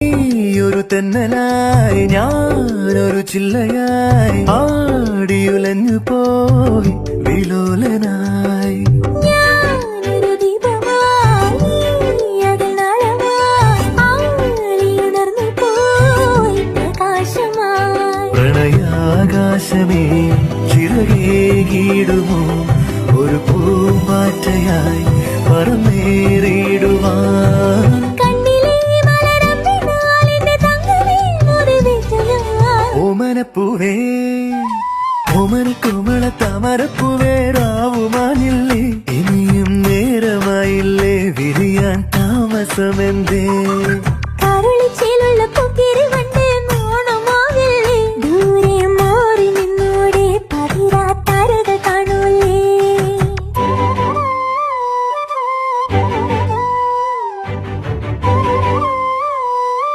ഒരു തെന്നലായി ഞാനൊരു ചില്ലയായി ആടിയുലഞ്ഞു പോയി വിലോലനായി പ്രണയാകാശമേ ചിറകേകിടുമോ ഒരു പൂമ്പാറ്റയായി പറന്നേറിടുവാൻ ഓമനപ്പൂവേ ഓമന കുമള താമരപ്പൂ